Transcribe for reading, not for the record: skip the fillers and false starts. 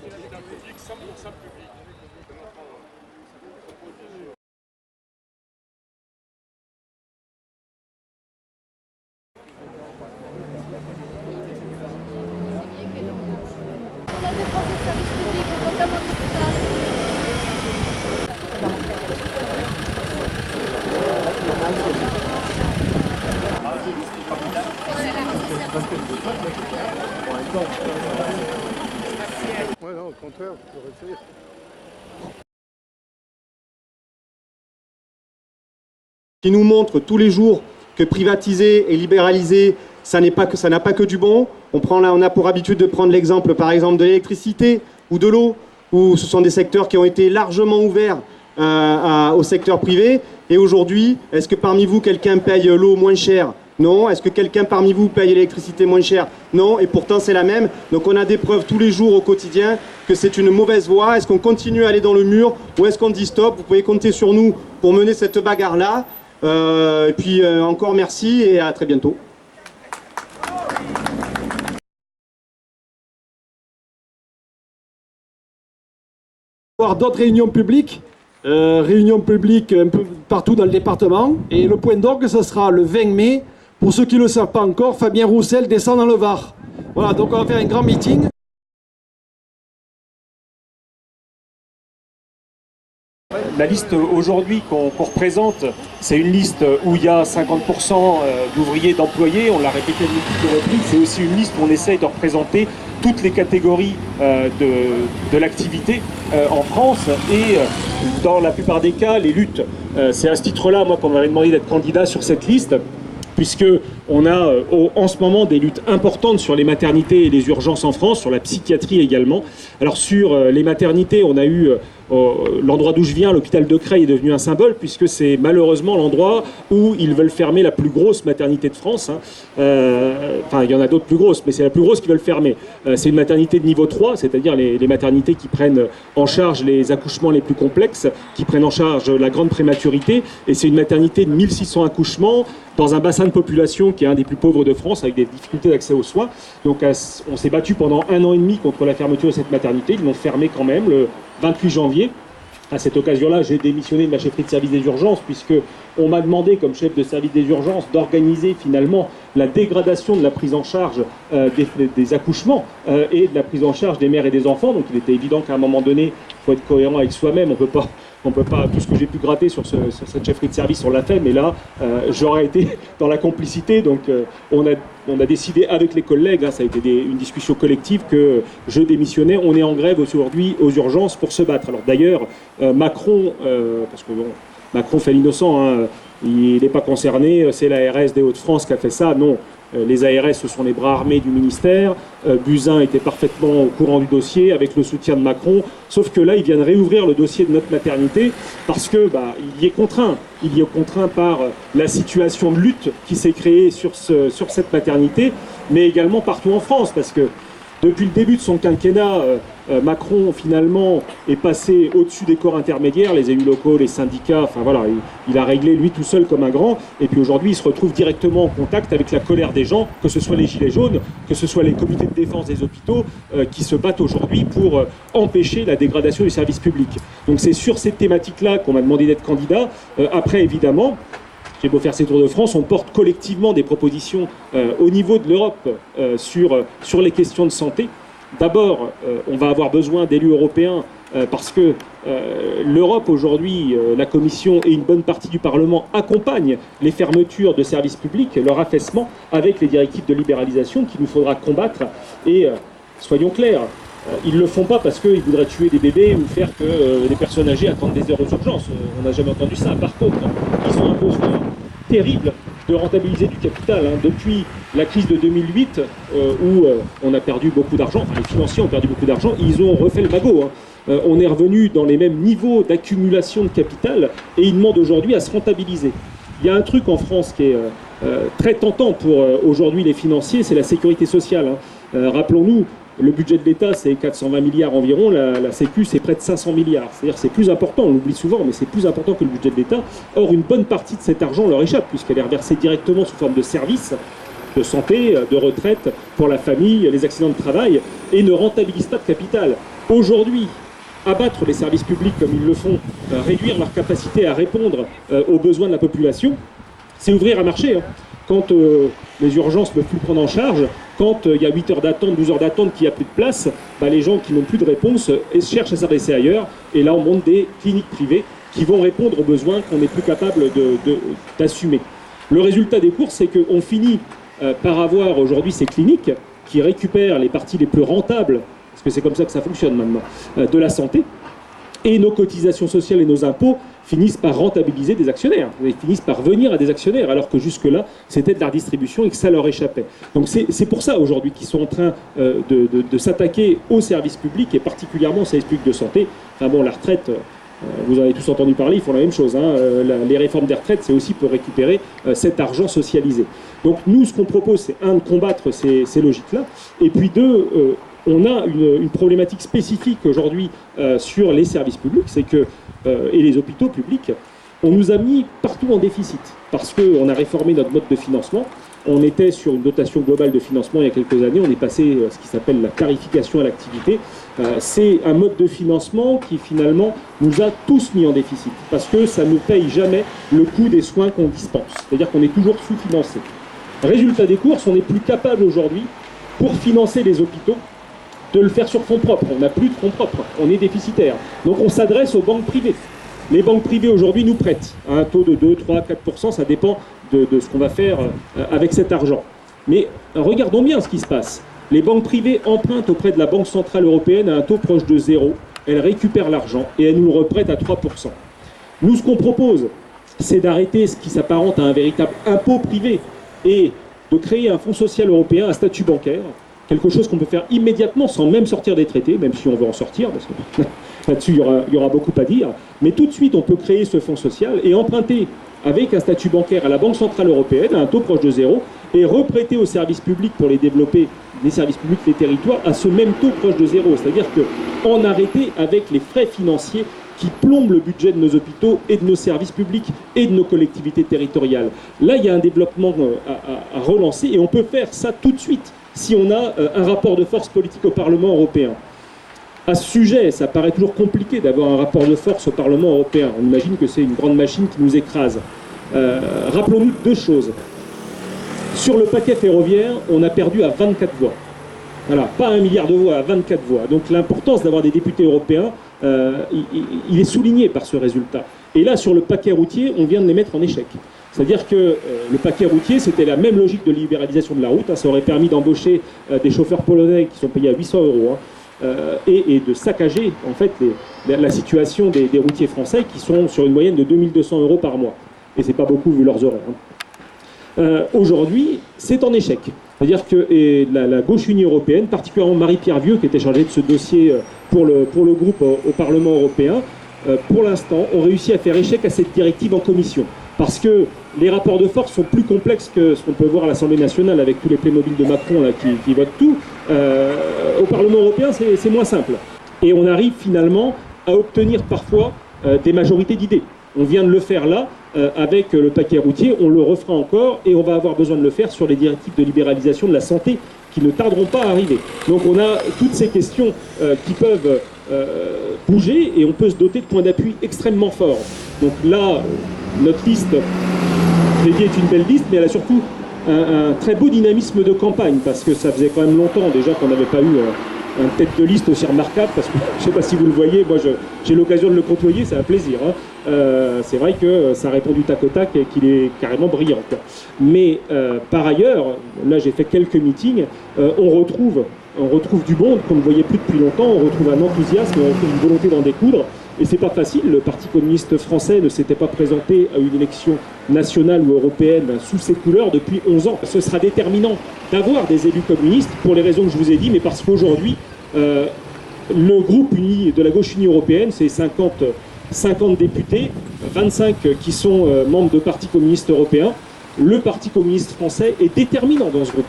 public, 100% public. On a dépensé le service public, notamment l'hôpital. Ouais, non, au contraire, je devrais essayer. Qui nous montre tous les jours que privatiser et libéraliser, ça n'a pas que du bon. On a pour habitude de prendre l'exemple, par exemple, de l'électricité ou de l'eau, où ce sont des secteurs qui ont été largement ouverts au secteur privé. Et aujourd'hui, est-ce que parmi vous, quelqu'un paye l'eau moins cher ? Non. Est-ce que quelqu'un parmi vous paye l'électricité moins cher ? Non. Et pourtant, c'est la même. Donc on a des preuves tous les jours au quotidien que c'est une mauvaise voie. Est-ce qu'on continue à aller dans le mur ou est-ce qu'on dit stop ? Vous pouvez compter sur nous pour mener cette bagarre-là. Et puis encore merci et à très bientôt. D'autres réunions publiques un peu partout dans le département. Et le point d'orgue, ce sera le 20 mai. Pour ceux qui ne le savent pas encore, Fabien Roussel descend dans le Var. Voilà, donc on va faire un grand meeting. La liste aujourd'hui qu'on représente, c'est une liste où il y a 50% d'ouvriers, d'employés, on l'a répété de multiples reprises, c'est aussi une liste où on essaye de représenter toutes les catégories de l'activité en France et dans la plupart des cas, les luttes. C'est à ce titre-là, moi, qu'on m'avait demandé d'être candidat sur cette liste, puisque on a en ce moment des luttes importantes sur les maternités et les urgences en France, sur la psychiatrie également. Alors sur les maternités, on a eu l'endroit d'où je viens, l'hôpital de Creil est devenu un symbole, puisque c'est malheureusement l'endroit où ils veulent fermer la plus grosse maternité de France. Enfin, il y en a d'autres plus grosses, mais c'est la plus grosse qu'ils veulent fermer. C'est une maternité de niveau 3, c'est-à-dire les maternités qui prennent en charge les accouchements les plus complexes, qui prennent en charge la grande prématurité, et c'est une maternité de 1600 accouchements dans un bassin de population qui est un des plus pauvres de France, avec des difficultés d'accès aux soins. Donc on s'est battu pendant 1 an et demi contre la fermeture de cette maternité. Ils l'ont fermée quand même le 28 janvier. À cette occasion-là, j'ai démissionné de ma chefferie de service des urgences, puisque on m'a demandé, comme chef de service des urgences, d'organiser finalement la dégradation de la prise en charge des accouchements et de la prise en charge des mères et des enfants. Donc il était évident qu'à un moment donné, il faut être cohérent avec soi-même. On peut pas, tout ce que j'ai pu gratter sur cette chefferie de service, on l'a fait, mais là, j'aurais été dans la complicité. Donc on a décidé avec les collègues, ça a été une discussion collective, que je démissionnais. On est en grève aujourd'hui aux urgences pour se battre. Alors d'ailleurs, Macron, parce que bon, Macron fait l'innocent, il n'est pas concerné, c'est l'ARS des Hauts-de-France qui a fait ça. Non, les ARS, ce sont les bras armés du ministère. Buzyn était parfaitement au courant du dossier avec le soutien de Macron. Sauf que là, ils viennent réouvrir le dossier de notre maternité parce que il y est contraint. Il y est contraint par la situation de lutte qui s'est créée sur cette maternité, mais également partout en France, parce que depuis le début de son quinquennat, Macron, finalement, est passé au-dessus des corps intermédiaires, les élus locaux, les syndicats, enfin voilà, il a réglé lui tout seul comme un grand, et puis aujourd'hui, il se retrouve directement en contact avec la colère des gens, que ce soit les Gilets jaunes, que ce soit les comités de défense des hôpitaux, qui se battent aujourd'hui pour empêcher la dégradation du service public. Donc c'est sur cette thématique-là qu'on m'a demandé d'être candidat. Après, évidemment, j'ai beau faire ces tours de France, on porte collectivement des propositions au niveau de l'Europe sur les questions de santé. D'abord, on va avoir besoin d'élus européens parce que l'Europe aujourd'hui, la Commission et une bonne partie du Parlement accompagnent les fermetures de services publics, leur affaissement avec les directives de libéralisation qu'il nous faudra combattre. Et soyons clairs, ils ne le font pas parce qu'ils voudraient tuer des bébés ou faire que des personnes âgées attendent des heures aux urgences. On n'a jamais entendu ça. Par contre, ils ont un besoin terrible de rentabiliser du capital. Depuis la crise de 2008, où on a perdu beaucoup d'argent, enfin les financiers ont perdu beaucoup d'argent, ils ont refait le magot. On est revenu dans les mêmes niveaux d'accumulation de capital et ils demandent aujourd'hui à se rentabiliser. Il y a un truc en France qui est très tentant pour aujourd'hui les financiers, c'est la sécurité sociale. Rappelons-nous, le budget de l'État, c'est 420 milliards environ, la Sécu, c'est près de 500 milliards. C'est-à-dire c'est plus important, on l'oublie souvent, mais c'est plus important que le budget de l'État. Or, une bonne partie de cet argent leur échappe, puisqu'elle est reversée directement sous forme de services, de santé, de retraite, pour la famille, les accidents de travail, et ne rentabilise pas de capital. Aujourd'hui, abattre les services publics comme ils le font, réduire leur capacité à répondre aux besoins de la population, c'est ouvrir un marché. Hein. Quand les urgences ne peuvent plus prendre en charge, quand il y a 8 heures d'attente, 12 heures d'attente, qu'il n'y a plus de place, bah, les gens qui n'ont plus de réponse cherchent à s'adresser ailleurs. Et là, on monte des cliniques privées qui vont répondre aux besoins qu'on n'est plus capable d'assumer. Le résultat des courses, c'est qu'on finit par avoir aujourd'hui ces cliniques qui récupèrent les parties les plus rentables, parce que c'est comme ça que ça fonctionne maintenant, de la santé, et nos cotisations sociales et nos impôts finissent par rentabiliser des actionnaires, ils finissent par venir à des actionnaires, alors que jusque-là, c'était de la redistribution et que ça leur échappait. Donc c'est pour ça aujourd'hui qu'ils sont en train de s'attaquer aux services publics, et particulièrement aux services publics de santé. Enfin bon, la retraite, vous en avez tous entendu parler, ils font la même chose. Hein. Les réformes des retraites, c'est aussi pour récupérer cet argent socialisé. Donc nous, ce qu'on propose, c'est un, de combattre ces logiques-là, et puis deux, on a une problématique spécifique aujourd'hui sur les services publics, c'est que, et les hôpitaux publics, on nous a mis partout en déficit, parce qu'on a réformé notre mode de financement. On était sur une dotation globale de financement il y a quelques années, on est passé à ce qui s'appelle la tarification à l'activité. C'est un mode de financement qui finalement nous a tous mis en déficit, parce que ça ne paye jamais le coût des soins qu'on dispense, c'est-à-dire qu'on est toujours sous-financé. Résultat des courses, on n'est plus capable aujourd'hui, pour financer les hôpitaux, de le faire sur fonds propres. On n'a plus de fonds propres, on est déficitaire. Donc on s'adresse aux banques privées. Les banques privées aujourd'hui nous prêtent à un taux de 2, 3, 4%, ça dépend de ce qu'on va faire avec cet argent. Mais regardons bien ce qui se passe. Les banques privées empruntent auprès de la Banque Centrale Européenne à un taux proche de 0. Elles récupèrent l'argent et elles nous le reprêtent à 3%. Nous, ce qu'on propose, c'est d'arrêter ce qui s'apparente à un véritable impôt privé et de créer un fonds social européen à statut bancaire, quelque chose qu'on peut faire immédiatement sans même sortir des traités, même si on veut en sortir, parce que là-dessus il y aura beaucoup à dire. Mais tout de suite, on peut créer ce fonds social et emprunter avec un statut bancaire à la Banque Centrale Européenne, à un taux proche de 0, et reprêter aux services publics pour les développer, les services publics, les territoires, à ce même taux proche de 0. C'est-à-dire qu'en arrêter avec les frais financiers qui plombent le budget de nos hôpitaux et de nos services publics et de nos collectivités territoriales. Là, il y a un développement à relancer et on peut faire ça tout de suite si on a un rapport de force politique au Parlement européen. À ce sujet, ça paraît toujours compliqué d'avoir un rapport de force au Parlement européen. On imagine que c'est une grande machine qui nous écrase. Rappelons-nous deux choses. Sur le paquet ferroviaire, on a perdu à 24 voix. Voilà, pas 1 milliard de voix, à 24 voix. Donc l'importance d'avoir des députés européens, il est souligné par ce résultat. Et là, sur le paquet routier, on vient de les mettre en échec. C'est-à-dire que le paquet routier, c'était la même logique de libéralisation de la route. Hein, ça aurait permis d'embaucher des chauffeurs polonais qui sont payés à 800 €, hein, et de saccager en fait la situation des routiers français qui sont sur une moyenne de 2200 € par mois. Et c'est pas beaucoup vu leurs horaires. Hein. Aujourd'hui, c'est en échec. C'est-à-dire que la gauche unie européenne, particulièrement Marie-Pierre Vieux, qui était chargée de ce dossier pour le groupe au Parlement européen, pour l'instant, ont réussi à faire échec à cette directive en commission. Parce que les rapports de force sont plus complexes que ce qu'on peut voir à l'Assemblée nationale avec tous les Playmobil de Macron là, qui votent tout. Au Parlement européen, c'est moins simple. Et on arrive finalement à obtenir parfois des majorités d'idées. On vient de le faire là, avec le paquet routier, on le refera encore et on va avoir besoin de le faire sur les directives de libéralisation de la santé qui ne tarderont pas à arriver. Donc on a toutes ces questions qui peuvent bouger et on peut se doter de points d'appui extrêmement forts. Donc là, notre liste, je l'ai dit, est une belle liste, mais elle a surtout un très beau dynamisme de campagne, parce que ça faisait quand même longtemps déjà qu'on n'avait pas eu un tête de liste aussi remarquable, parce que je ne sais pas si vous le voyez, moi j'ai l'occasion de le côtoyer, c'est un plaisir. Hein. C'est vrai que ça répond du tac au tac et qu'il est carrément brillant, quoi. Mais par ailleurs, là j'ai fait quelques meetings, on retrouve du monde qu'on ne voyait plus depuis longtemps, on retrouve un enthousiasme, on retrouve une volonté d'en découdre. Et c'est pas facile, le Parti communiste français ne s'était pas présenté à une élection nationale ou européenne sous ces couleurs depuis 11 ans. Ce sera déterminant d'avoir des élus communistes pour les raisons que je vous ai dit, mais parce qu'aujourd'hui, le groupe uni de la gauche unie européenne, c'est 50 députés, 25 qui sont membres de partis communistes européens. Le Parti communiste français est déterminant dans ce groupe.